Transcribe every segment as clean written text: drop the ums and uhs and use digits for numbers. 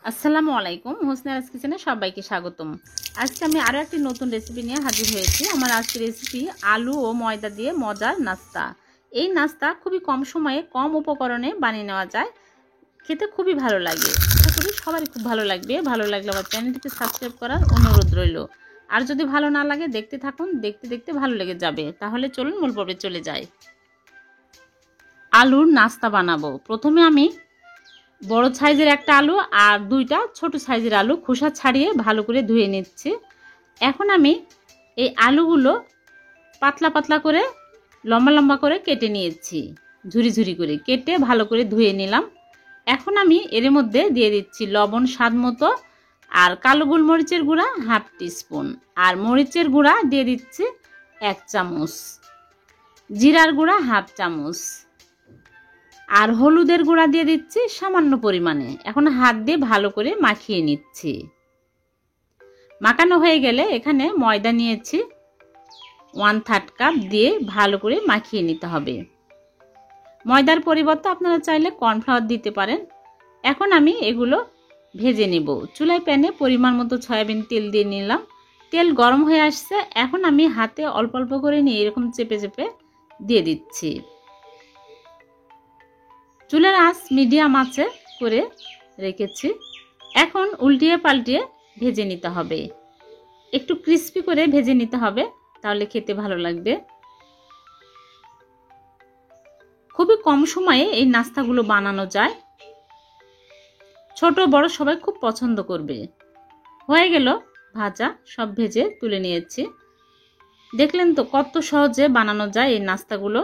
আসসালামু আলাইকুম, হোসনারাজ কিচেনে সবাইকে স্বাগতম। আজকে আমি আরও একটি নতুন রেসিপি নিয়ে হাজির হয়েছি। আমার আজকের রেসিপি আলু ও ময়দা দিয়ে মজার নাস্তা। এই নাস্তা খুবই কম সময়ে কম উপকরণে বানিয়ে নেওয়া যায়, খেতে খুবই ভালো লাগে। আশা করি সবারই খুব ভালো লাগবে। ভালো লাগলে আমার চ্যানেলটিকে সাবস্ক্রাইব করার অনুরোধ রইল। আর যদি ভালো না লাগে দেখতে থাকুন, দেখতে দেখতে ভালো লেগে যাবে। তাহলে চলুন মূল পর্বে চলে যাই। আলুর নাস্তা বানাবো। প্রথমে আমি বড় সাইজের একটা আলু আর দুইটা ছোট সাইজের আলু খোসা ছাড়িয়ে ভালো করে ধুয়ে নিচ্ছি। এখন আমি এই আলুগুলো পাতলা পাতলা করে লম্বা লম্বা করে কেটে নিয়েছি, ঝুরি ঝুরি করে কেটে ভালো করে ধুয়ে নিলাম। এখন আমি এর মধ্যে দিয়ে দিচ্ছি লবণ স্বাদ মতো, আর কালো গোলমরিচের গুঁড়া হাফ টিস্পুন, আর মরিচের গুঁড়া দিয়ে দিচ্ছি 1 চামচ, জিরার গুঁড়া হাফ চামচ, আর হলুদের গুঁড়া দিয়ে দিচ্ছি সামান্য পরিমাণে। এখন হাত দিয়ে ভালো করে মাখিয়ে নিচ্ছি। মাখানো হয়ে গেলে এখানে ময়দা নিয়েছি 1/3 কাপ, দিয়ে ভালো করে মাখিয়ে নিতে হবে। ময়দার পরিবর্তে আপনারা চাইলে কর্নফ্লাওয়ার দিতে পারেন। এখন আমি এগুলো ভেজে নেব। চুলায় প্যানে পরিমাণ মতো সয়াবিন তেল দিয়ে নিলাম। তেল গরম হয়ে আসছে। এখন আমি হাতে অল্প অল্প করে নিয়ে এরকম চেপে চেপে দিয়ে দিচ্ছি। চুলার আঁচ মিডিয়াম আঁচে করে রেখেছি। এখন উল্টিয়ে পাল্টিয়ে ভেজে নিতে হবে। একটু ক্রিস্পি করে ভেজে নিতে হবে, তাহলে খেতে ভালো লাগবে। খুবই কম সময়ে এই নাস্তাগুলো বানানো যায়। ছোট বড় সবাই খুব পছন্দ করবে। হয়ে গেল ভাজা, সব ভেজে তুলে নিয়েছি। দেখলেন তো কত সহজে বানানো যায় এই নাস্তাগুলো।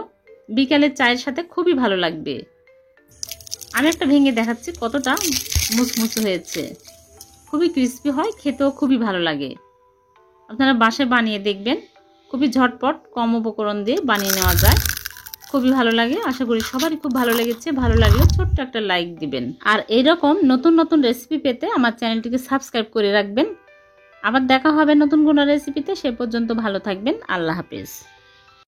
বিকালের চায়ের সাথে খুবই ভালো লাগবে। আমি একটা ভেঙে দেখাচ্ছি কতটা মুচমুচে হয়েছে। খুবই ক্রিস্পি হয়, খেতেও খুবই ভালো লাগে। আপনারা বাসায় বানিয়ে দেখবেন। খুবই ঝটপট কম উপকরণ দিয়ে বানিয়ে নেওয়া যায়, খুবই ভালো লাগে। আশা করি সবারই খুব ভালো লেগেছে। ভালো লাগলে ছোট্ট একটা লাইক দিবেন। আর এইরকম নতুন নতুন রেসিপি পেতে আমার চ্যানেলটিকে সাবস্ক্রাইব করে রাখবেন। আবার দেখা হবে নতুন কোনো রেসিপিতে। সে পর্যন্ত ভালো থাকবেন। আল্লাহ হাফেজ।